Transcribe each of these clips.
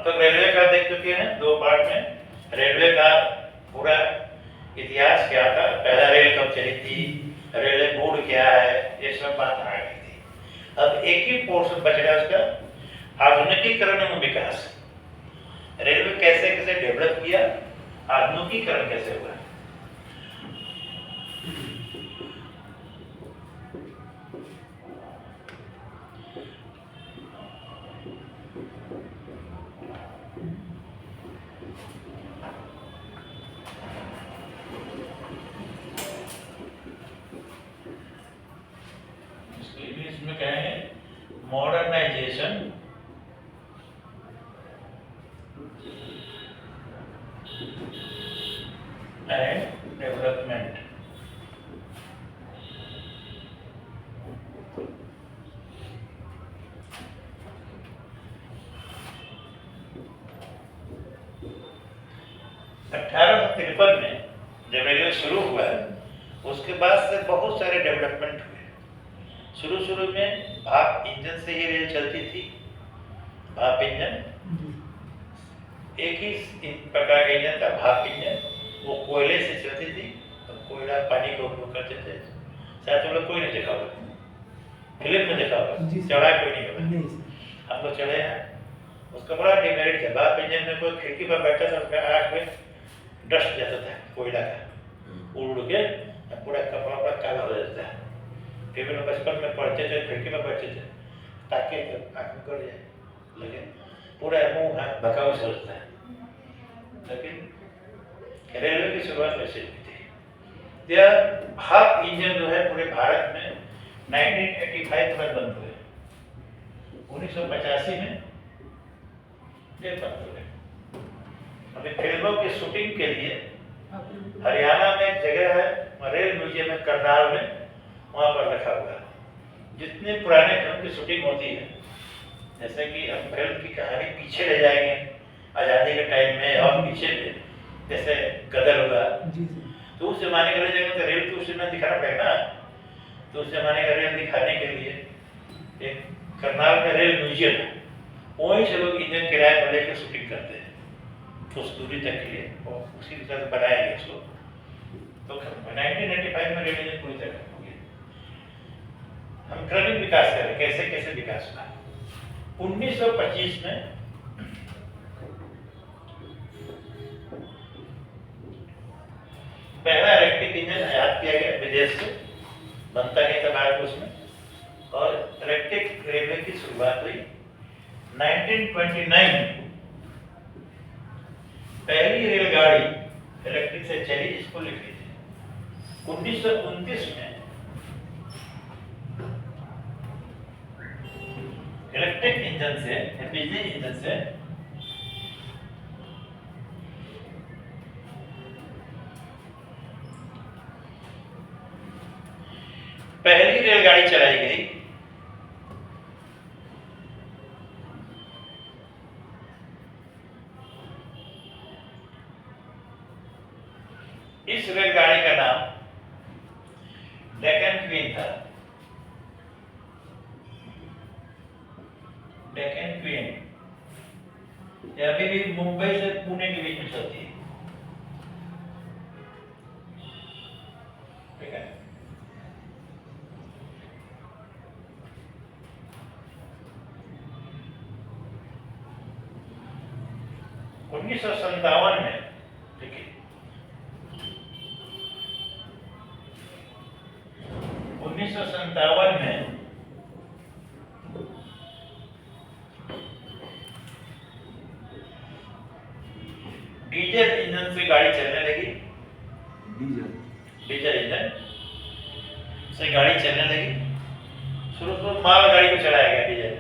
तक रेलवे का देख चुके हैं 2 पार्ट में। रेलवे का पूरा इतिहास क्या था, पहला रेल कब चली थी, रेलवे बोर्ड क्या है, ये सब बात आ गई थी। अब एक ही पोर्शन बच रहा है उसका, आधुनिकीकरण एवं विकास। रेलवे कैसे कैसे डेवलप किया, आधुनिकीकरण कैसे हुआ। इसमें कहेंगे मॉडर्नाइजेशन एंड डेवलपमेंट। अठारह में जब रेलवे शुरू हुआ उसके बाद से बहुत सारे डेवलपमेंट हुए। शुरू में भाप इंजन से ही रेल चलती थी। भाप इंजन एक ही प्रकार का इंजन था, भाप इंजन, वो कोयले से चलती थी। तो कोयला पानी का उपयोग करते थे। शायद तुम लोग कोई नहीं देखा होगा, फिल्म में देखा होगा, चढ़ा कोई नहीं होगा। हम लोग चढ़े हैं, उसका बड़ा डिमेरिट था। भाप इंजन में कोई खिड़की पर बैठा था, उसका आँख में डस्ट जाता था कोयला का, उड़ के पूरा कपड़ा काला हो जाता है। फिर लोग बचपन में पढ़ते थे, खिड़की में बैठते थे ताकि आँख में कर जाए, लेकिन पूरा मुँह हाथ भकाऊ से होता है। लेकिन रेलवे की शुरुआत वैसे हुई थी। यह भाप इंजन जो है पूरे भारत में 1985 में बंद हुए। 1985 में ये बंद हुए। अभी फिल्मों की शूटिंग के लिए हरियाणा में एक जगह है, रेल म्यूजियम है करनाल में, वहाँ पर रखा हुआ है। जितने पुराने फिल्म की शूटिंग होती है, जैसे कि हम फिल्म की कहानी पीछे ले जाएंगे आज़ादी के टाइम में और पीछे में, जैसे गदर हुआ, तो उस जमाने का ले जाएंगे तो रेल तो उस समय दिखाना पड़ेगा ना। तो उस जमाने का रेल दिखाने के लिए एक करनाल में रेल म्यूजियम है, वहीं से लोग इंजन किराए पर लेकर शूटिंग करते हैं उस दूरी तक के लिए, और उसी तरह से बनाएंगे उसको। तो 1995 में रेल इंजन पूरी तरह हो गया। हम क्रमिक विकास करें, कैसे कैसे विकास हुआ। 1925 में पहला इलेक्ट्रिक इंजन आयात किया गया विदेश से, बनता गया था भारत उसमें, और इलेक्ट्रिक रेलवे की शुरुआत हुई 1929 में। पहली रेलगाड़ी इलेक्ट्रिक से चली, इसको लिखी थी। 1929 में इलेक्ट्रिक इंजन से, बिजली इंजन से पहली रेलगाड़ी चलाई गई। इस रेलगाड़ी का नाम डेक्कन क्वीन था। डेक्कन क्वीन ये अभी भी मुंबई से पुणे के बीच में चलती है। ठीक है, 1957 में, देखिए 1957 में डीजल इंजन से गाड़ी चलने लगी। डीजल इंजन से गाड़ी चलने लगी। शुरू माल गाड़ी को चलाया गया डीजल।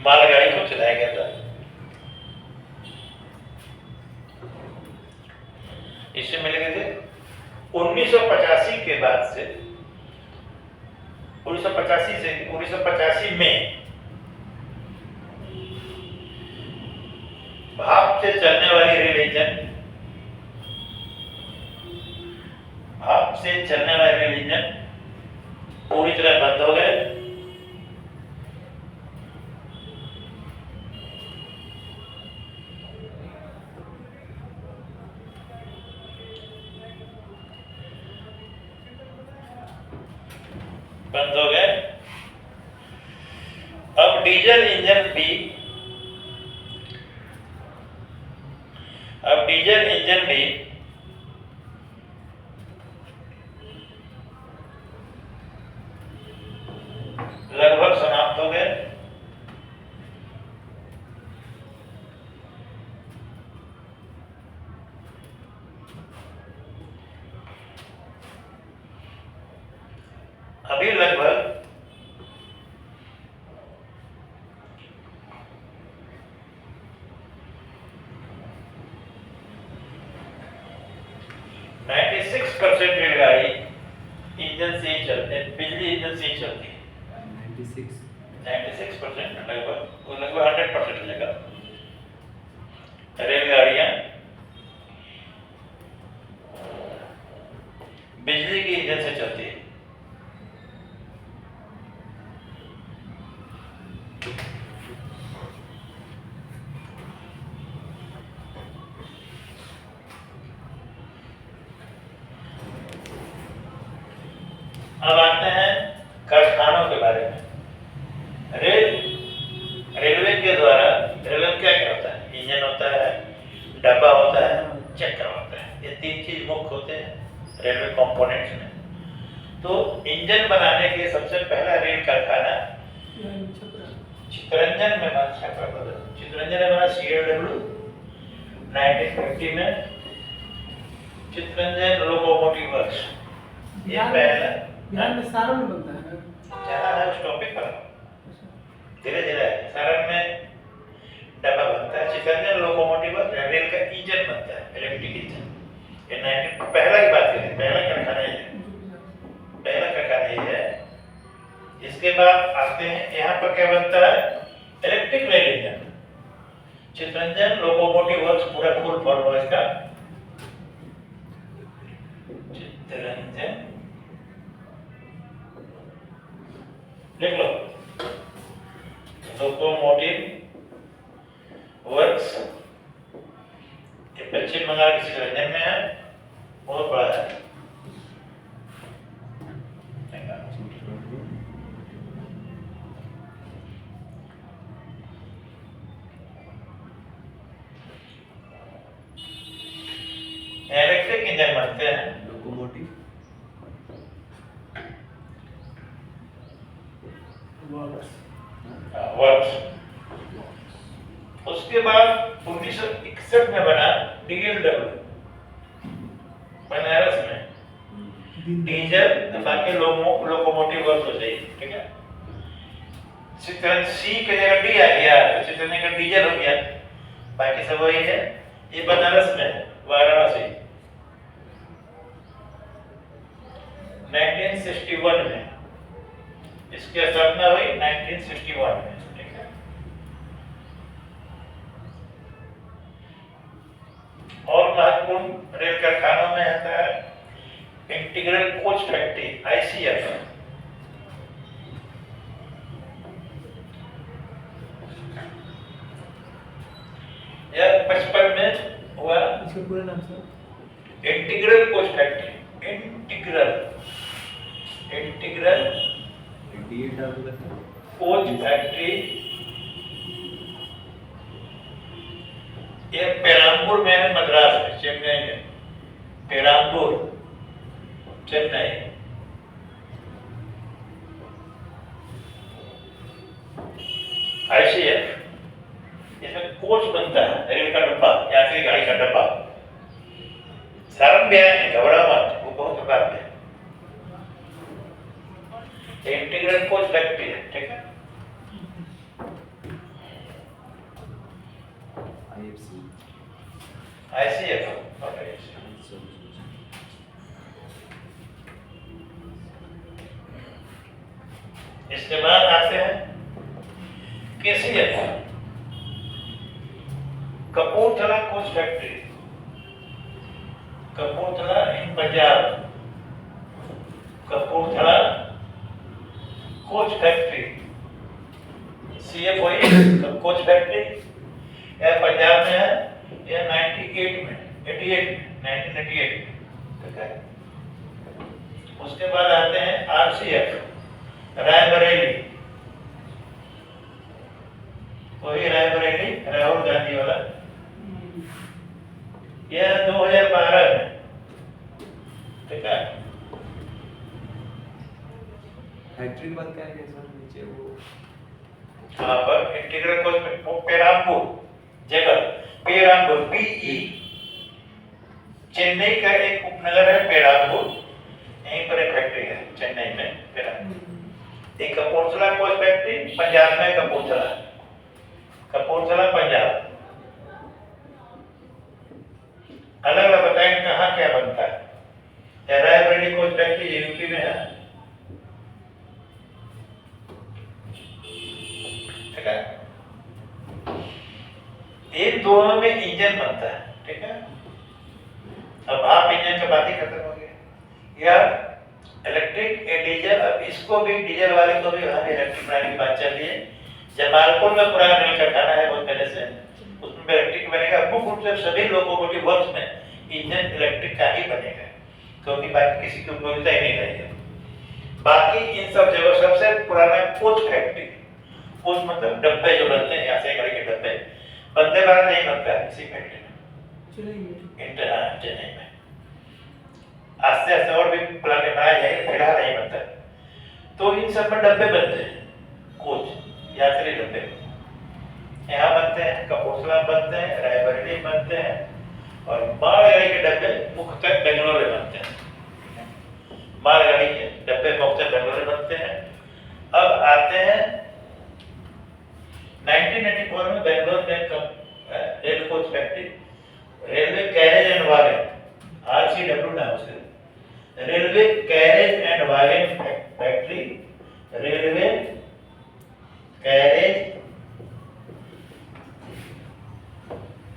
मालगाड़ी को चलाया गया था। इससे मिले गए थे 1985 के बाद से, 1985 में भाप से चलने वाली रेल इंजन, भाप से चलने वाली रेल इंजन पूरी तरह बंद हो गए। बंद हो गए। अब डीजल इंजन भी लगभग समाप्त हो गए। अभी लगभग 96% रेलगाड़ी इंजन से ही चलते हैं, बिजली इंजन से ही चलती है। 96% लगभग 100% लेगा। रेलगाड़ियां बिजली की इंजन से चलती है। अब आते हैं कारखानों के बारे में। रेलवे के द्वारा रेलवे क्या क्या होता है? इंजन होता है, डब्बा होता है, चक्कर होता है। ये तीन चीज मुख्य होते हैं रेलवे कंपोनेंट्स में। तो इंजन बनाने के सबसे पहला रेल कारखाना चित्तरंजन में बना। चित्तरंजन में बना CLW 1950 में। चित्तरंजन लोकोमोटिव वर्क्स ये पहला बिहार में सारण में बनता है। जहाँ है उस टॉपिक पर धीरे धीरे सारण में डब्बा बनता है। चित्तरंजन लोकोमोटिव रेल का इंजन बनता है, इलेक्ट्रिक इंजन। ये 19 पहला की बात करें, पहला कारखाना ये है। इसके बाद आते हैं यहाँ पर क्या बनता है? Electric rail engine. Chittaranjan locomotive works पूरा फुल फॉर्म है इसका। चित्तरंजन लिख लो, लोकोमोटिव वर्क्स। ये पश्चिम बंगाल के चित्तरंजन में है, बहुत बड़ा है। इलेक्ट्रिक इंजन बनते हैं लोकोमोटिव वर्क्स। उसके बाद 1961 में बना DLW बनारस में। डीजल ताकि लोकोमोटिव वर्क्स हो जाए, ठीक है। चित्तरंजन C की जगह D आ गया तो चित्तरंजन का डीजल हो गया, बाकी सब वही है। ये बनारस में है, वाराणसी। 1961 में इसकी स्थापना हुई, 1961 में, ठीक है। और महत्वपूर्ण रेल कारखानों में आता है इंटीग्रल कोच फैक्ट्री ICF। यह 55 में हुआ। इसका पूरा नाम sir? Integral coach factory. Integral coach factory ये पेराम्बूर में है, मद्रास में, चेन्नई में। पेराम्बूर, चेन्नई। ICF इसमें कोच बनता है, रेल का डब्बा, यात्री गाड़ी का डब्बा। सारण भी आए, घबरा मत, वो बहुत प्रकार के इंटीग्रल कोच फैक्ट्री है, ठीक है। ICF और इसके बाद आते हैं KCF Kapurthala coach factory. Kapurthala in Punjab, Kapurthala coach factory, CFOE coach factory, यह पंजाब में है, यह 1988 में, ठीक है। उसके बाद आते हैं RCF, रायबरेली, वही रायबरेली, राहुल गांधी वाला, यह 2012 में, ठीक है। फैक्ट्री बात क्या है सर, नीचे वो हाँ पर इंटीग्रल कोच पेराम्बूर जगह, पेराम्बूर PE, चेन्नई का एक उपनगर है पेराम्बूर, यहीं पर एक फैक्ट्री है चेन्नई में पेराम्बूर। एक कपूरथला कोच फैक्ट्री पंजाब में, कपूरथला पंजाब। अलग अलग बताएं कहाँ क्या बनता है। रायबरेली कोच फैक्ट्री यूपी में है, ठीक है। इन दोनों में इंजन बनता है, ठीक है। अब भाप इंजन की बात ही खत्म हो गई, या इलेक्ट्रिक या डीजल। अब इसको भी डीजल वाले को भी वहाँ इलेक्ट्रिक बनाने की बात चल रही है। जमालपुर में पुराना रेल कारखाना है बहुत पहले से, उसमें इलेक्ट्रिक बनेगा। मुख्य रूप से सभी लोकोमोटिव वर्क्स में इंजन इलेक्ट्रिक का ही बनेगा, क्योंकि बाकी किसी की उपयोगिता ही नहीं रहेगी। बाकी इन सब जगह सबसे पुराना कोच फैक्ट्री, कोच मतलब डब्बे जो बनते हैं, यहाँ से गाड़ी के डब्बे, वंदे भारत नहीं बनता है इसी फैक्ट्री में, चेन्नई में। आस्ते आस्ते और भी प्लांट बनाए जाएंगे, फिलहाल नहीं बनता। तो इन सब में डब्बे बनते हैं, कोच यात्री डब्बे यहाँ बनते हैं, कपूरथला बनते हैं, रायबरेली बनते हैं, और मालगाड़ी के डब्बे मुख्यतः बेंगलोर में बनते हैं। मालगाड़ी के डब्बे मुख्यतः बेंगलोर में बनते हैं। अब आते हैं 1994 में बेंगलोर में rail coach factory, railway carriage and wagon, RCW नाम से, railway carriage and wagon factory, railway carriage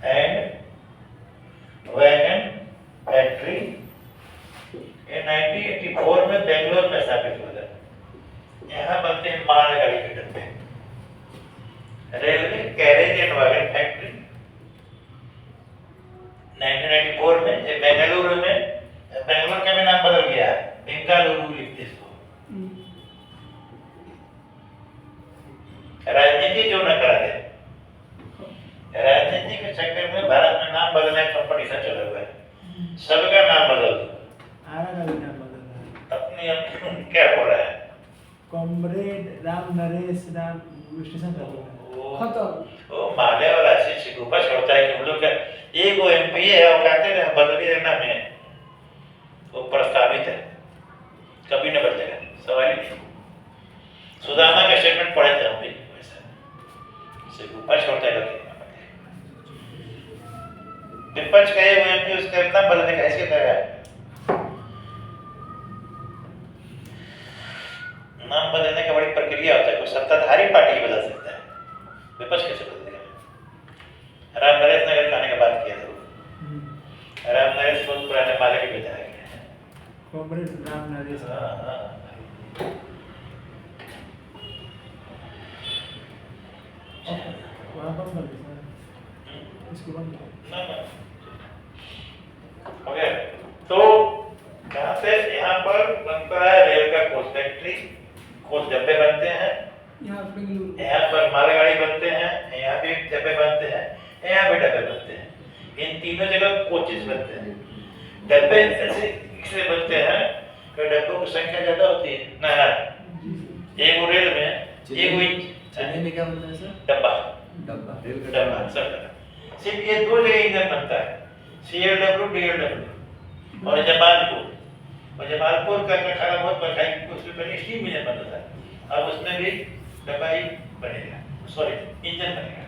and wagon factory, ये 1984 में बेंगलोर में स्थापित हुआ था। यहाँ बनते हैं मालगाड़ी के डब्बे। Railway carriage and wagon factory 1994 में, बेंगलुरु में, बेंगलोर का भी नाम बदल गया है, बेंगलुरु लिखते इसको। राजनीति क्यों न करा दे, राजनीति के चक्कर में भारत में नाम बदलने का कंपटीशन चला हुआ है, सबका नाम बदल दो। अपनी क्या हो रहा है, कॉमरेड राम नरेश राम स्टेशन का खत्म। वो मारने वाला ऐसे शिकूपा छोड़ता है कि हम लोग का एक वो MP है, वो कहते हैं बदली देना में, वो प्रस्तावित है, कभी न बदलेगा, सवाल ही नहीं। सुदामा का स्टेटमेंट पढ़े थे हम भी, वैसा शिकूपा छोड़ता है लोग। विपक्ष का ये MP उसका इतना बदलने का हैसियत है, नाम बदलने का बड़ी प्रक्रिया होता है, कोई सत्ताधारी पार्टी बदल सकता है, विपक्ष कैसे बदलेगा। राम नरेश नगर खाने का बात किया था, राम नरेश बहुत पुराने माले के विधायक हैं, कॉमरेड राम नरेश। वहाँ बंद कर दे सर, इसको बंद कर। हो गया। तो यहाँ से यहाँ पर बनता है रेल का कोच फैक्ट्री, कोच डब्बे बनते हैं, यहाँ बेंगलुरु, यहाँ पर मालगाड़ी बनते हैं, यहाँ भी डब्बे बनते हैं, यहाँ भी डब्बे बनते हैं। इन तीनों जगह कोचेस बनते हैं। डब्बे ऐसे इसलिए बनते हैं कि डब्बों की संख्या ज्यादा होती है ना, एक रेल में एक चेन्नई में क्या बनता है सर, डब्बा, रेल का डब्बा सब सिर्फ ये दो जगह इंजन बनता है, CLW DLW और जमालपुर। और जमालपुर का कारखाना बहुत बड़ा है, उसमें पहले स्टीम इंजन बनता था, अब उसमें भी डब्बा ही बनेगा, सॉरी इंजन बनेगा।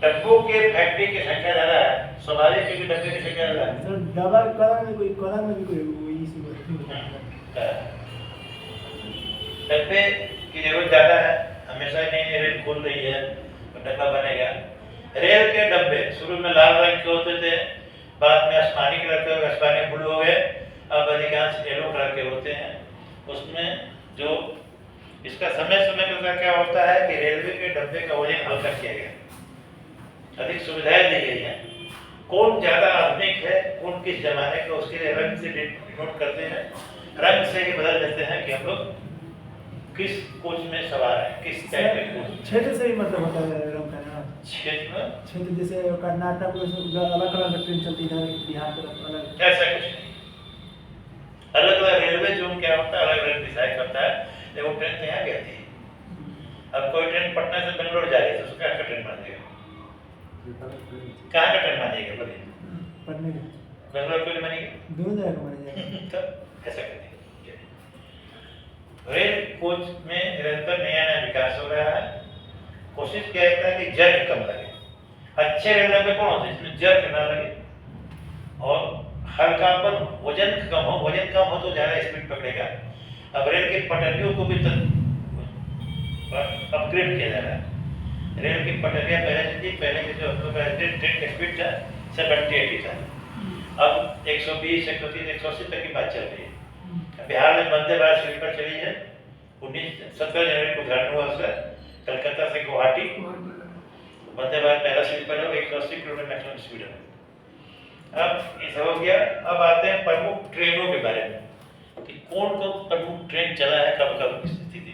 डब्बों के फैक्ट्री की संख्या ज्यादा है, स्वाभाविक है कि डब्बे की संख्या ज्यादा है। सर डबल कलर में कोई कलर में भी कोई वही सी डब्बे की जरूरत ज्यादा है, हमेशा नई नई रेल खुल रही है तो डब्बा बनेगा। रेल के डब्बे शुरू में लाल रंग के होते थे, बाद में आसमानी कलर के, आसमानी ब्लू हो गए, अब अधिकांश येलो कलर के होते हैं। उसमें जो इसका समय समय पर क्या होता है कि रेलवे के डब्बे का वजन हल्का किया गया, अधिक सुविधाएं दी गई हैं। कौन ज्यादा आधुनिक है, कौन किस जमाने का, उसके लिए रंग से डिनोट करते हैं, रंग से ही बदल देते हैं कि हम लोग किस कोच में सवार हैं, किस टाइप के कोच। क्षेत्र से भी मतलब होता है रंग का ना, क्षेत्र जैसे कर्नाटक में अलग अलग ट्रेन चलती है, बिहार तरफ अलग, ऐसा कुछ नहीं। अलग अलग रेलवे जोन क्या होता है, अलग अलग डिसाइड करता है। देखो ट्रेन तो यहाँ गई थी, अब कोई ट्रेन पटना से बेंगलोर जा रही है तो उसका क्या ट्रेन मानेगा, कहाँ का ट्रेन मानेगा, बोलिए। पढ़ने में बेंगलोर क्यों नहीं मानेगा, दोनों जगह को माना जाएगा। तो ऐसा करते हैं। रेल कोच में निरंतर नया नया विकास हो रहा है। कोशिश क्या रहता है कि जर्क कम लगे। अच्छे रेल डब्बे कौन होते हैं जिसमें जर्क ना लगे और हल्कापन, वजन कम हो। वजन कम हो तो ज़्यादा स्पीड पकड़ेगा। अब रेल के पटरियों को भी अपग्रेड किया जा रहा है। रेल की पटरियाँ पहले के जो ट्रेन का स्पीड था 70-80 था, अब 120, 130, 180 तक की बात चल रही है। बिहार में वंदे भारत स्लीपर चली है, 17 जनवरी को उद्घाटन हुआ उसका, कलकत्ता से गुवाहाटी। वंदे भारत पहला स्लीपर है, 180 किलोमीटर मैक्सिमम स्पीड है। अब ये सब हो गया। अब आते हैं प्रमुख ट्रेनों के बारे में कि कौन कौन प्रमुख ट्रेन चला है, कब कब किस स्थिति में।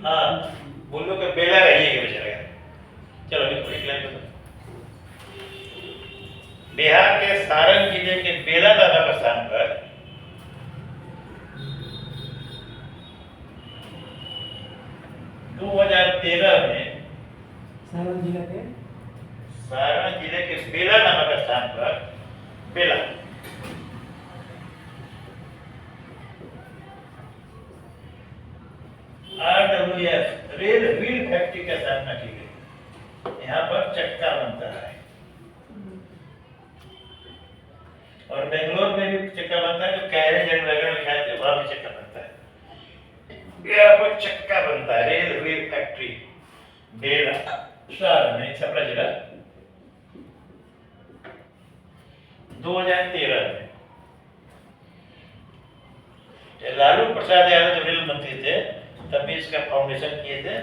हाँ, बोलो कि बेला रही है बेचारा। चलो एक लाइन बताओ। बिहार के सारण जिले के बेला नामक स्थान पर 2013 में सारण जिले के बेला नामक स्थान पर बेला RWF रेल व्हील फैक्ट्री की स्थापना की गई। यहाँ पर चक्का बनता है और बेंगलोर में भी चक्का बनता है, जो कैरे जन वगैरह लिखाए थे वहां भी चक्का बनता है। यहाँ पर चक्का बनता है, रेल व्हील फैक्ट्री बेला सारण में, छपरा जिला। 2013 में लालू प्रसाद यादव जब रेल मंत्री थे तभी इसका फाउंडेशन किए थे।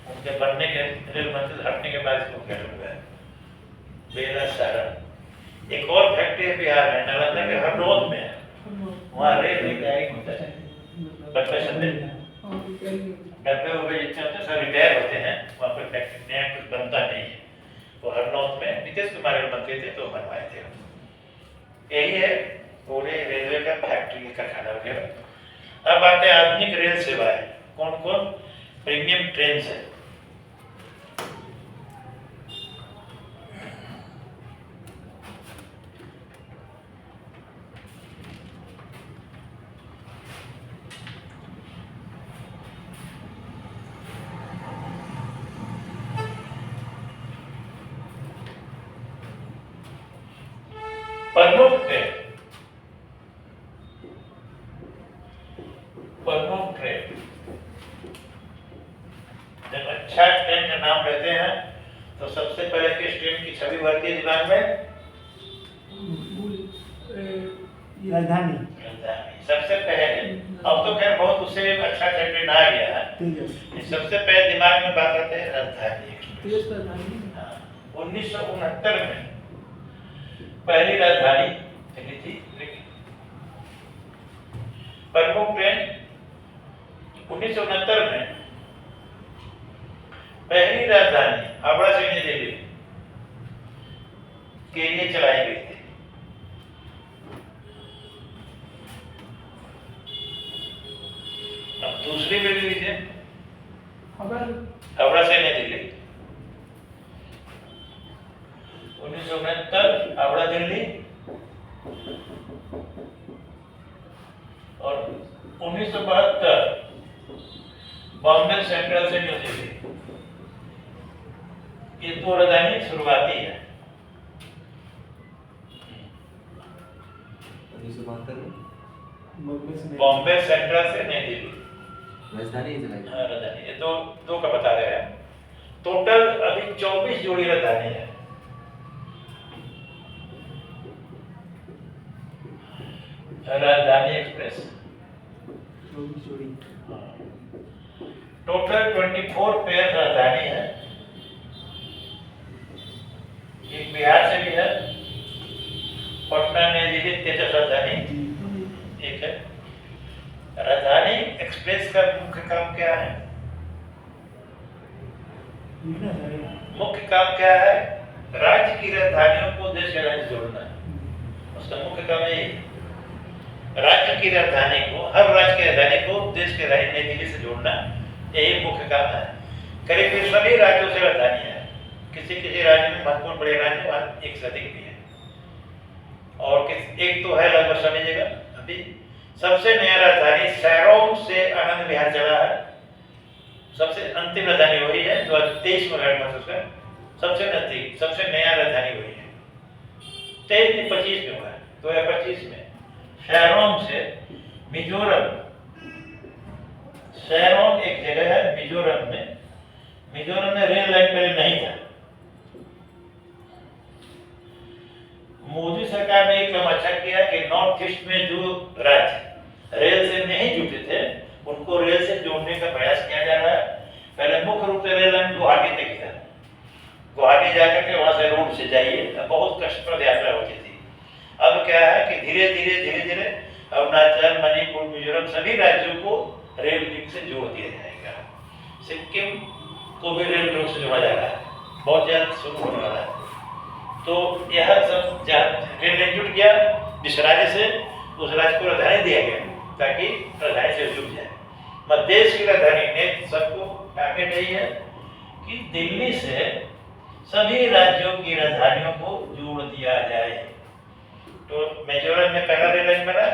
उनके बनने के, रेल मंत्री हटने के बाद इसको उद्घाटन हुआ है बेला सारण। एक और फैक्ट्री बिहार में, नालंदा के हरनौत में है, वहाँ रेल रिटायरिंग होता है। डब्बे उब्बे जितने होते हैं सब रिटायर होते हैं, वहाँ पर फैक्ट्री नया कुछ बनता नहीं है। वो हरनौत में नीतीश कुमार रेल मंत्री थे तो बनवाए थे। यही है पूरे रेलवे का फैक्ट्री का खाना वगैरह। अब आते हैं आधुनिक रेल सेवाएं। कौन कौन प्रीमियम ट्रेन है। प्रमुख ट्रेन जब अच्छा ट्रेन का नाम लेते हैं तो सबसे पहले किस ट्रेन की छवि बढ़ती है दिमाग में? राजधानी सबसे पहले। अब तो खैर बहुत उससे अच्छा ट्रेन आ गया है। सबसे पहले दिमाग में बात आते हैं राजधानी। 1969 में पहली राजधानी चली थी। प्रमुख ट्रेन 1969 में पहली राजधानी हावड़ा से नई दिल्ली के लिए चलाई गई थी। अब दूसरी भी रिलीज है हावड़ा से नई दिल्ली 1969 हावड़ा दिल्ली और 1972 बॉम्बे सेंट्रल से न्यू दिल्ली। ये दो राजधानी शुरुआती है। 1972 में बॉम्बे सेंट्रल से नई दिल्ली। राजधानी ही चला गया। हाँ, राजधानी, ये दो दो का बता रहे हैं। टोटल अभी 24 जोड़ी राजधानी है। राजधानी एक्सप्रेस 24 जोड़ी। टोटल 24 पेयर राजधानी है। एक बिहार से भी है, पटना नई दिल्ली तेजस राजधानी एक है। राजधानी एक्सप्रेस का मुख्य काम क्या है? मुख्य काम क्या है? राज्य की राजधानियों को देश के राज्य जोड़ना है। उसका मुख्य काम यही है, राज्य की राजधानी को, हर राज्य की राजधानी को देश के राजधानी नई दिल्ली से जोड़ना, यही मुख्य काम है। करीब सभी राज्यों से राजधानी है। किसी किसी राज्य में महत्वपूर्ण बड़े राज्य वहाँ एक से अधिक भी है, और एक तो है लगभग सभी जगह। अभी सबसे नया राजधानी सैरों से आनंद विहार चला है। सबसे अंतिम राजधानी वही है जो 23 में लड़ना उसका सबसे नजदीक, सबसे नया राजधानी वही है। 23 में हुआ है, 2025 में सैरों से मिजोरम। सैरों एक जगह है मिजोरम में। मिजोरम में रेल लाइन पहले नहीं था। मोदी सरकार ने एक काम अच्छा किया कि नॉर्थ ईस्ट में जो राज्य रेल से नहीं जुटे थे उनको रेल से जोड़ने का प्रयास किया जा रहा है। पहले मुख्य रूप से रेल लाइन गुवाहाटी तक था। गुवाहाटी जाकर के वहां से रोड से जाइए, बहुत कष्टप्रद यात्रा होती थी। अब क्या है कि धीरे धीरे अरुणाचल, मणिपुर, मिजोरम सभी राज्यों को रेल लिंक से जोड़ दिया जाएगा। सिक्किम को भी रेल लिंक से जोड़ा जा रहा है, बहुत जल्द शुरू होने वाला है। तो यह सब रेल लाइन जुट गया, जिस राज्य से उस राज्य को राजधानी दिया गया ताकि राजधानी से जुड़ जाए। मध्य देश की राजधानी ने सबको टारगेट यही है कि दिल्ली से सभी राज्यों की राजधानियों को जोड़ दिया जाए। तो मिजोरम में पहला रेल लाइन बना,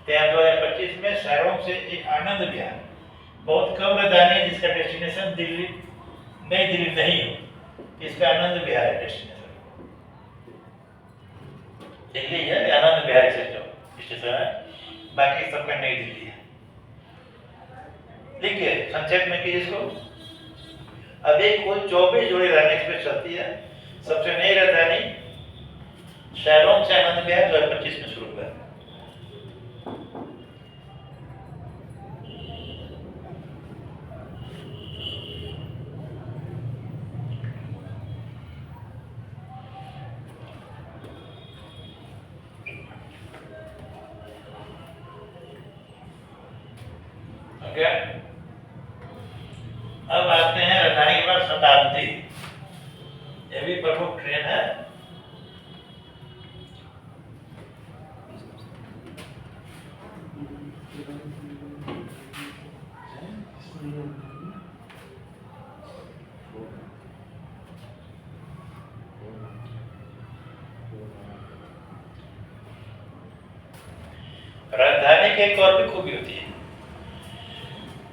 2025 में शहरों से एक आनंद विहार, बहुत कम राजधानी जिसका डेस्टिनेशन दिल्ली नई दिल्ली नहीं हो, इसका आनंद विहार है डेस्टिनेशन। दिल्ली है, आनंद विहार स्टेशन है, बाकी सबका नई दिल्ली है। देखिए संक्षेप में कि इसको अभी कुल 24 जोड़ी राजधानी एक्सप्रेस चलती है। सबसे नई राजधानी शहरों से आनंद विहार 2025 में शुरू हुआ। अब आते हैं राजधानी के बाद शताब्दी। यह भी प्रमुख ट्रेन है। राजधानी की एक और भी खूबी होती है,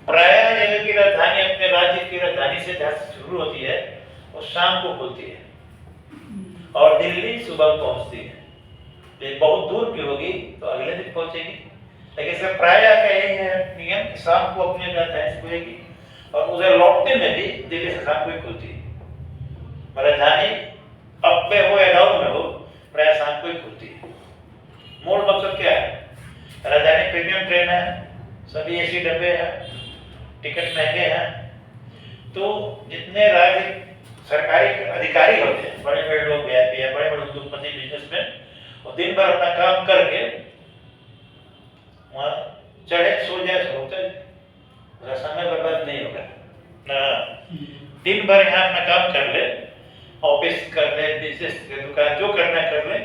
प्राय जगह की राजधानी अपने राज्य की राजधानी से जहाँ शुरू होती है वो शाम को खुलती है और दिल्ली सुबह पहुंचती है। तो बहुत दूर की होगी तो अगले दिन पहुंचेगी, लेकिन इसका प्राय का यही है नियम कि शाम को अपने राजधानी से खुलेगी और उधर लौटने में भी दिल्ली से शाम को ही खुलती है। राजधानी अप में हो या डाउन में हो, प्राय शाम को ही खुलती है। मूल मकसद क्या है? राजधानी प्रीमियम ट्रेन है, सभी एसी डब्बे हैं, टिकट महंगे हैं। तो जितने राज्य सरकारी अधिकारी होते हैं, बड़े बड़े लोग वीआईपी है, बड़े बड़े उद्योगपति, बिजनेसमैन, वो दिन भर अपना काम करके वहाँ चढ़े सो जाए, सोते समय बर्बाद नहीं होगा ना। दिन भर यहाँ अपना काम कर ले, ऑफिस कर ले, बिजनेस दुकान जो करना कर ले,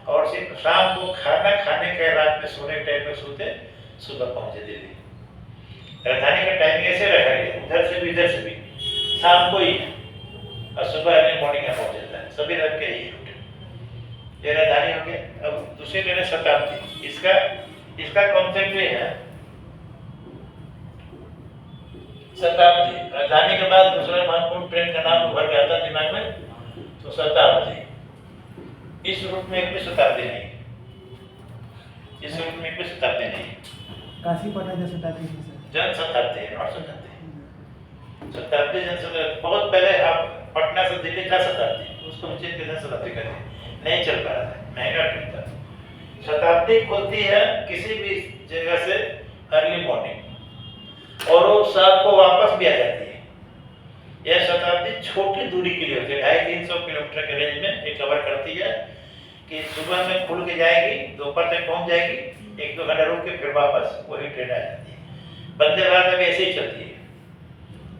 और सिर्फ शाम को खाना खाने के, रात में सोने के टाइम में सोते, सुबह पहुंचे दिल्ली। राजधानी का टाइमिंग ऐसे रखा गया, उधर से भी इधर से भी शाम को ही है और सुबह अर्ली मॉर्निंग में पहुंच जाता है। सभी रख के ही रूट ये राजधानी हो गया। अब दूसरे ट्रेन शताब्दी, इसका कॉन्सेप्ट ये है, शताब्दी राजधानी के बाद दूसरा महत्वपूर्ण ट्रेन का नाम उभर के आता दिमाग में, तो शताब्दी। इस रूट में एक भी शताब्दी नहीं, इस रूट में एक भी शताब्दी नहीं। काशी पटना जो शताब्दी है सर, जन शताब्दी है, नॉट शताब्दी। शताब्दी जन शताब्दी बहुत पहले आप पटना से दिल्ली का शताब्दी, उसको हम चेंज जन शताब्दी करते नहीं चल पा रहा था, महंगा ट्रेन था। शताब्दी खुलती है किसी भी जगह से अर्ली मॉर्निंग और वो शाम को वापस भी आ जाती है। यह शताब्दी छोटी दूरी के लिए होती है, 250-300 किलोमीटर के रेंज में ये कवर करती है कि सुबह में खुल के जाएगी, दोपहर तक पहुंच जाएगी, 1-2 घंटा रुक के फिर वापस वही ट्रेन आ जाती है। वंदे भारत अभी ऐसे ही चलती है,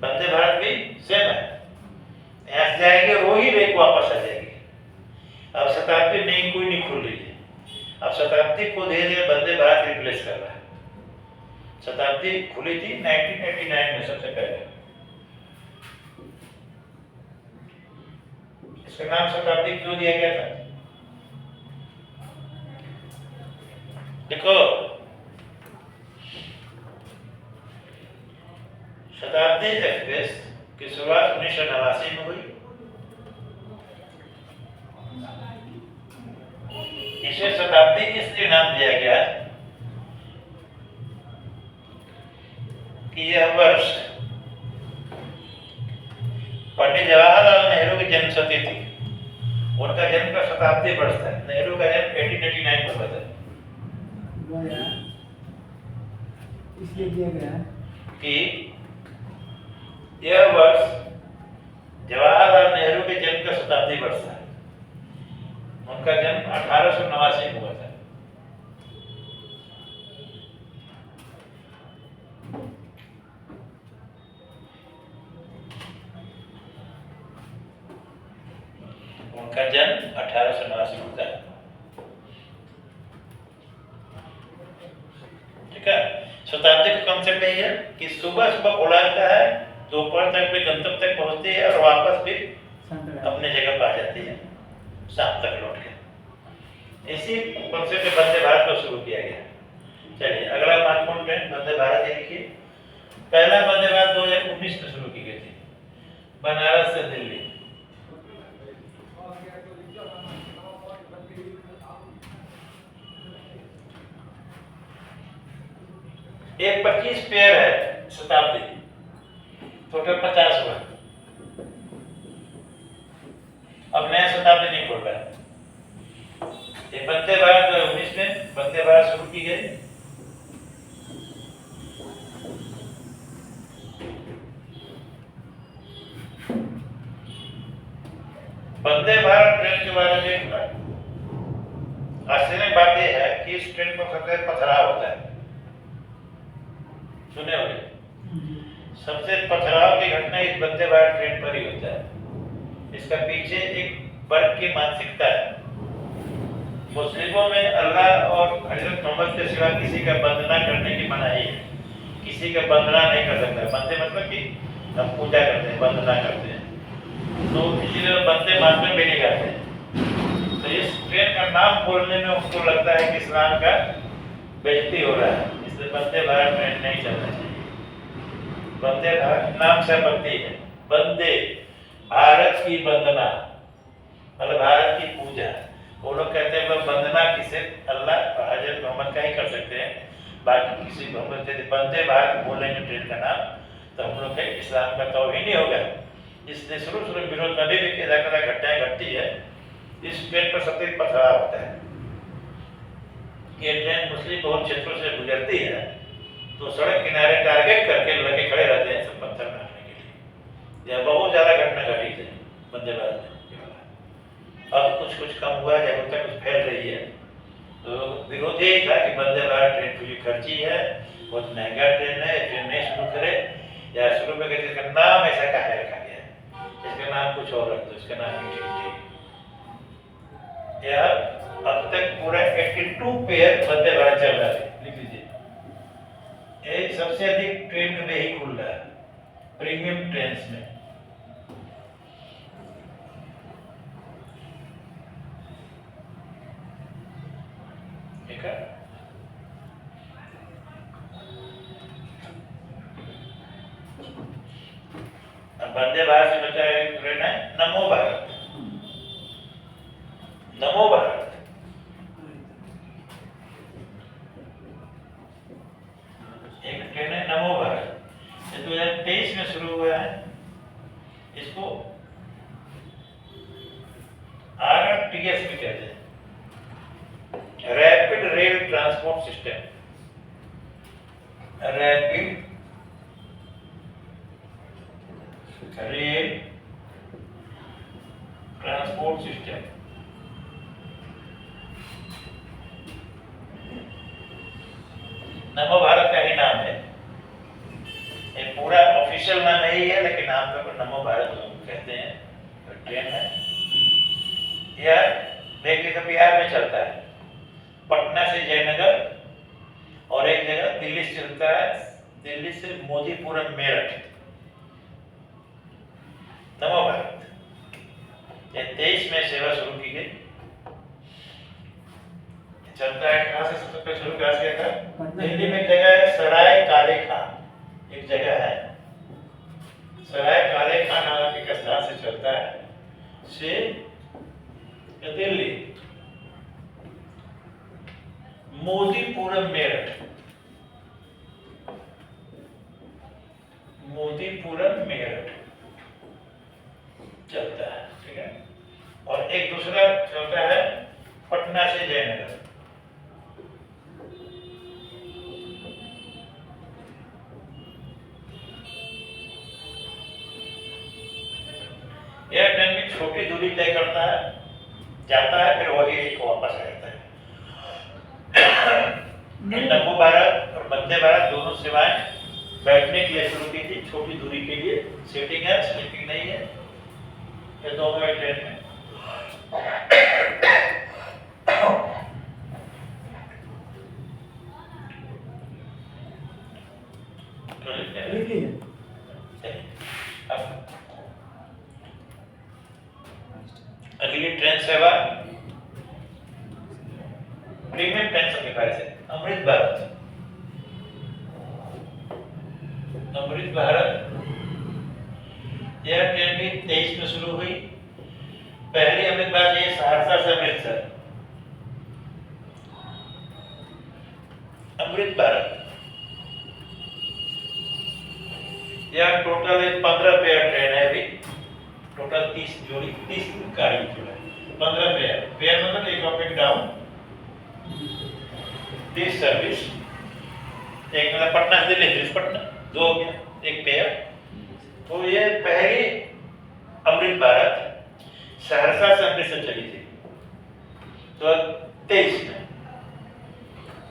वंदे भारत भी सेम है, यहाँ से जाएगी और वही रेक वापस आ जाएगी। अब शताब्दी नई कोई नहीं खुल रही है, अब शताब्दी को धीरे धीरे वंदे भारत रिप्लेस कर रहा है। शताब्दी खुली थी 1989 में सबसे पहले, इसका नाम शताब्दी क्यों दिया गया था? देखो, शताब्दी एक्सप्रेस की शुरुआत 1989 में हुई। इसे शताब्दी इसलिए नाम दिया गया कि यह वर्ष पंडित जवाहरलाल नेहरू की जन्मशती थी, उनका जन्म का शताब्दी वर्ष था। नेहरू का जन्म 1889 में हुआ था। इसलिए दिया गया है कि यह वर्ष जवाहरलाल नेहरू के जन्म का शताब्दी वर्ष था। उनका जन्म 1889 में हुआ था। उनका जन्म 1889 में हुआ। ठीक है, शताब्दी का कॉन्सेप्ट यही है कि सुबह सुबह खुला रहता है, दोपहर तक भी गंतव्य तक पहुंचती है और वापस भी अपने जगह पर आ जाती है, शाम तक लौट के। इसी कॉन्सेप्ट में वंदे भारत को शुरू किया गया। चलिए अगला महत्वपूर्ण ट्रेन वंदे भारत लिखिए। पहला वंदे भारत 2019 में शुरू की गई थी, बनारस से दिल्ली। एक 25 पेयर है शताब्दी, टोटल 50 हुआ। अब नया शताब्दी नहीं खोल रहा है। ये वंदे भारत 2019 में वंदे भारत शुरू की गई। वंदे भारत ट्रेन के बारे में आश्चर्य बात यह है कि इस ट्रेन पर सबसे पथराव होता है। सुने होंगे, सबसे पथराव की घटना इस वंदे भारत ट्रेन पर ही होता है। इसका पीछे एक वर्ग की मानसिकता है। मुस्लिमों में अल्लाह और हजरत मोहम्मद के सिवा किसी का वंदना करने की मनाही है, किसी का वंदना नहीं कर सकता। वंदे मतलब कि हम पूजा करते हैं, वंदना करते हैं, तो इसीलिए वंदे मातरम भी नहीं करते। तो इस ट्रेन का नाम बोलने में उनको लगता है कि इस्लाम का बेइज्जती हो रहा है, इसलिए वंदे भारत ट्रेन नहीं चलना चाहिए। वंदे भारत नाम से आपत्ति है। वंदे भारत की वंदना मतलब भारत की पूजा। वो लोग कहते हैं वंदना किसे अल्लाह और हजरत मोहम्मद का ही कर सकते हैं, बाकी किसी को। वंदे भारत बोलेंगे ट्रेन का नाम तो हम लोग के इस्लाम का तौहीन ही होगा। इसलिए शुरू विरोध में भी घटनाएं घटती है। इस ट्रेन पर सबसे पथराव होता है। ये ट्रेन मुस्लिम बहुल क्षेत्रों से गुजरती है तो सड़क किनारे टारगेट करके लड़के खड़े रहते हैं सब पत्थर मारने के लिए। यह बहुत ज्यादा घटना घटी है वंदे भारत में। अब कुछ कम हुआ है, जब तक कुछ फैल रही है। तो विरोध यही था कि वंदे भारत ट्रेन पूरी खर्ची है, बहुत महंगा ट्रेन है, ट्रेन नहीं शुरू करे, या शुरू में कहते इसका नाम ऐसा का है रखा गया है, इसका नाम कुछ और रख दो, इसका नाम नहीं ठीक। यह अब तक पूरा 82 पेयर वंदे भारत चल रहा है, लिख लीजिए। ये सबसे अधिक ट्रेन में ही खुल रहा है प्रीमियम ट्रेन में। ठीक है, अब वंदे भारत से बचा एक ट्रेन है नमो भारत। नमो भारत एक ट्रेन है नमो भारत। RTS भी कहते हैं, rapid rail transport system, rapid rail transport system. नमो भारत का ही नाम है, ये पूरा ऑफिशियल नाम यही है, लेकिन नाम का नमो भारत लोग कहते हैं। तो ट्रेन है यह, देखिए तो बिहार में चलता है, पटना से जयनगर, और एक जगह दिल्ली से चलता है, दिल्ली से मोदीपुरम मेरठ। नमो भारत, ये 23 में सेवा शुरू की गई, चलता है। कहाँ से सबसे पहले शुरू किया था? दिल्ली में एक जगह है सराय काले खान, एक जगह है सराय काले खान नाम के स्थान से चलता है, से दिल्ली मोदीपुरम मेरठ, मोदीपुरम मेरठ चलता है, ठीक है। और एक दूसरा चलता है पटना से जयनगर, यह ट्रेन भी छोटी दूरी तय करता है, जाता है, फिर वही एक वापस आ जाता है। नमो भारत और वंदे भारत दोनों सेवाएं बैठने के लिए शुरू की थी, छोटी दूरी के लिए। सीटिंग है, स्लीपिंग नहीं है, ये दोनों एक ट्रेन में। अगली ट्रेन सेवा प्रीमियम ट्रेन सब्सिडी से अमृत भारत। अमृत भारत यह ट्रेन भी 23 में शुरू हुई। पहली अमृत भारत ये सहरसा से अमृतसर, अमृत भारत यह टोटल 15 पेयर ट्रेन है। अभी टोटल 30 जोड़ी, 30 गाड़ी जो है, 15 पेयर। पेयर मतलब एक अप एक डाउन, 30 सर्विस। एक मतलब पटना से दिल्ली, दिल्ली पटना, दो हो गया, एक पेयर। तो ये पहली अमृत भारत सहरसा से अमृतसर चली थी, तो 23 में।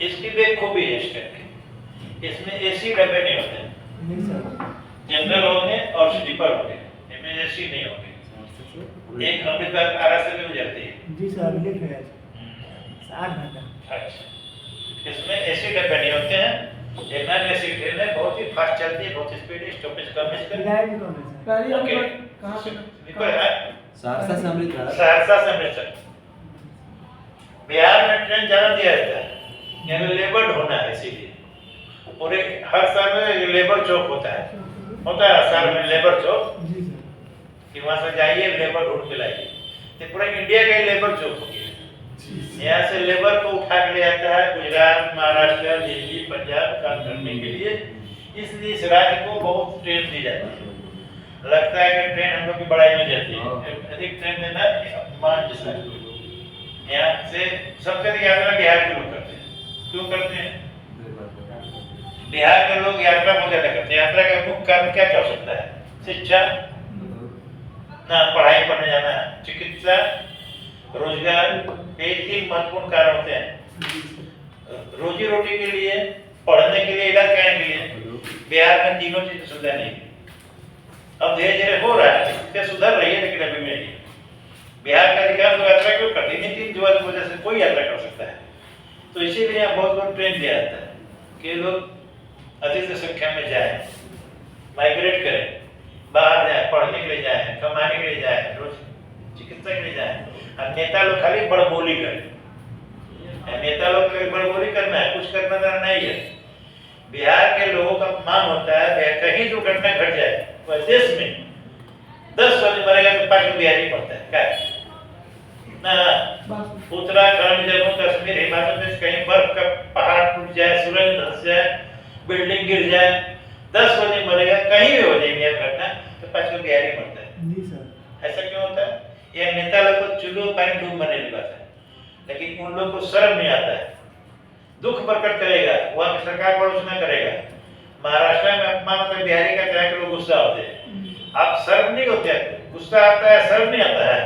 इसकी भी एक खूबी है इस ट्रेन की, इसमें एसी डब्बे नहीं होते हैं, जनरल होंगे और स्लीपर होंगे, इनमें एसी नहीं होंगे। एक अमृत भारत आरा से भी गुजरती है। जी सर, लिख है 8 घंटा। अच्छा, इसमें एसी डब्बे नहीं होते हैं, एक नॉन एसी ट्रेन है, बहुत ही फास्ट चलती है, बहुत स्पीड, स्टॉपेज कम है इसका। किराया भी कम है सर। पहली ओके, अमृत कहाँ से? स्लीपर है सहरसा से अमृतसर। सहरसा से अमृतसर। बिहार में ट्रेन ज्यादा दिया जाता है, यानी लेबर्ड होना है, इसीलिए पूरे हर शहर में लेबर चौक होता है शहर में लेबर चौक, जी सर। कि वहां से जाइए लेबर ढूंढ के लाइए। तो पूरा इंडिया का ही लेबर चौक हो गया। यहाँ से लेबर को उठा के ले आता है गुजरात, महाराष्ट्र, दिल्ली, पंजाब काम करने के लिए। इसलिए इस राज्य को बहुत ट्रेन दी जाती है। लगता है कि ट्रेन हम लोग की बड़ाई में जाती है, अधिक ट्रेन देना अपमान जैसा है। यहाँ से सबसे अधिक यात्रा बिहार के लोग करते हैं। क्यों करते हैं? बिहार के लोग यात्रा बहुत ज्यादा करते हैं। यात्रा का मुख्य कारण क्या क्या हो सकता है? शिक्षा, ना पढ़ाई करने जाना, चिकित्सा, रोजगार, ये 3 महत्वपूर्ण कारण होते हैं। रोजी रोटी के लिए, पढ़ने के लिए, इलाज कराने के लिए बिहार में तीनों चीज की सुविधा नहीं है। अब धीरे धीरे हो रहा है, इससे सुधर रही है, लेकिन अभी भी नहीं। बिहार का अधिकांश लोग यात्रा क्यों करते हैं? 3 वजह से कोई यात्रा कर सकता है। तो इसीलिए यहाँ बहुत बहुत ट्रेन दिया जाता है कि लोग अधिक संख्या में जाए, माइग्रेट करें, बाहर जाए, पढ़ने के लिए जाए, कमाने के लिए जाए, रोज चिकित्सा के लिए जाए। और नेता लोग खाली बड़बोली करें। नेता लोग के बड़बोली करना है, कुछ करना नहीं है। बिहार के लोगों का मान होता है कहीं दुर्घटना घट जाए तो देश में 10 आदमी मरेगा तो 5 बिहारी पड़ता है। क्या ना उत्तराखंड, जम्मू कश्मीर, हिमाचल प्रदेश कहीं बर्फ का पहाड़ टूट जाए, सुरंग धंस जाए, बिल्डिंग गिर जाए, 10 आदमी मरेगा, कहीं भी हो जाए घटना तो 5 बिहारी मरता है। जी सर। ऐसा क्यों होता है? ये नेता लोग को चुलो पानी डूब मरने की बात है, लेकिन उन लोग को शर्म नहीं आता है। दुख प्रकट करेगा, वहाँ की सरकार को आलोचना करेगा। महाराष्ट्र में अपमान होता है, बिहारी का तरह के लोग गुस्सा होते हैं। आप शर्म नहीं होते, गुस्सा आता है, शर्म नहीं आता है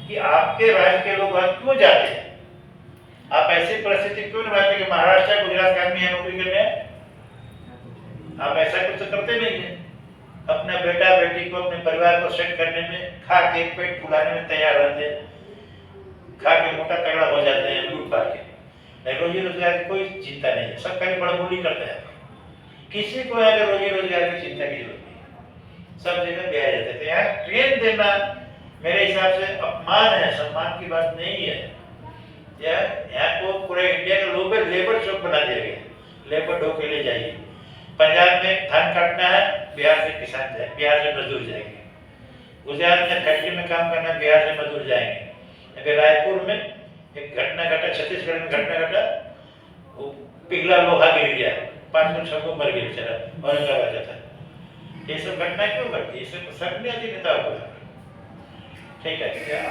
कि आपके राज्य के लोग वहाँ क्यों जाते हैं। आप ऐसी परिस्थिति क्यों निभाते कि महाराष्ट्र गुजरात का आदमी है नौकरी करने, आप ऐसा कुछ तो करते नहीं है। अपने बेटा बेटी को, अपने परिवार को सेट करने में, खा के पेट फुलाने में तैयार रहते हैं, खा के मोटा तगड़ा हो जाते हैं लूट पाट के। नहीं, रोजी रोजगार की कोई चिंता नहीं है, सब खाली बड़बोली करते हैं। किसी को अगर रोजी रोजगार की चिंता की जरूरत नहीं, सब जगह ब्याह जाते थे। यहाँ ट्रेन देना मेरे हिसाब से अपमान है, सम्मान की बात नहीं है। यहाँ को पूरे इंडिया का लेबर शॉप बना दिया गया, लेबर ढो के ले जाइए। पंजाब में धान काटना है, बिहार से किसान जाए, बिहार से मजदूर जाएंगे। गुजरात में फैक्ट्री में काम करना है, बिहार से मजदूर जाएंगे। अगर रायपुर में एक घटना घटा, छत्तीसगढ़ में घटना घटा, वो पिघला लोहा गिर गया, 5 लोग 6 लोग मर गए बेचारा, औरंगाबाद जाता है। ये सब घटना क्यों घटती है? इससे शर्म नहीं आती नेताओं को? ठीक है,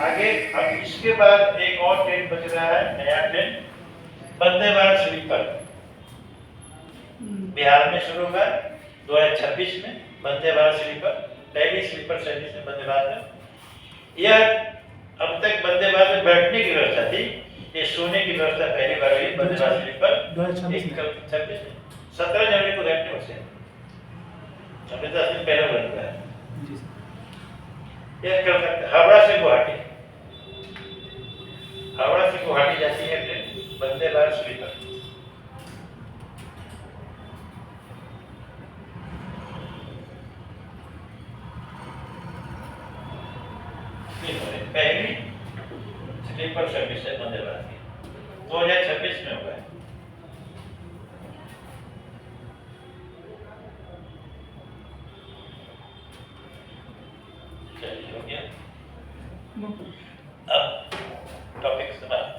आगे अब इसके बाद एक और ट्रेन बच रहा है, नया ट्रेन वंदे भारत स्लीपर बिहार में शुरू होगा 2026 में। वंदे भारत स्लीपर पहली स्लीपर सर्विस है वंदे भारत। यह अब तक वंदे भारत में बैठने की व्यवस्था थी, ये सोने की व्यवस्था पहली बार हुई वंदे भारत स्लीपर 2026 में। 17 जनवरी को बैठने से 10 दिन पहले बन गया। यह कलकत्ता हावड़ा से गुवाहाटी, हावड़ा से गुवाहाटी जाती है ट्रेन वंदे भारत स्लीपर। पहली स्लीपर सर्विस है वंदे भारत की, 2026 में होगा। चलिए, हो गया। अब टॉपिक समाप्त।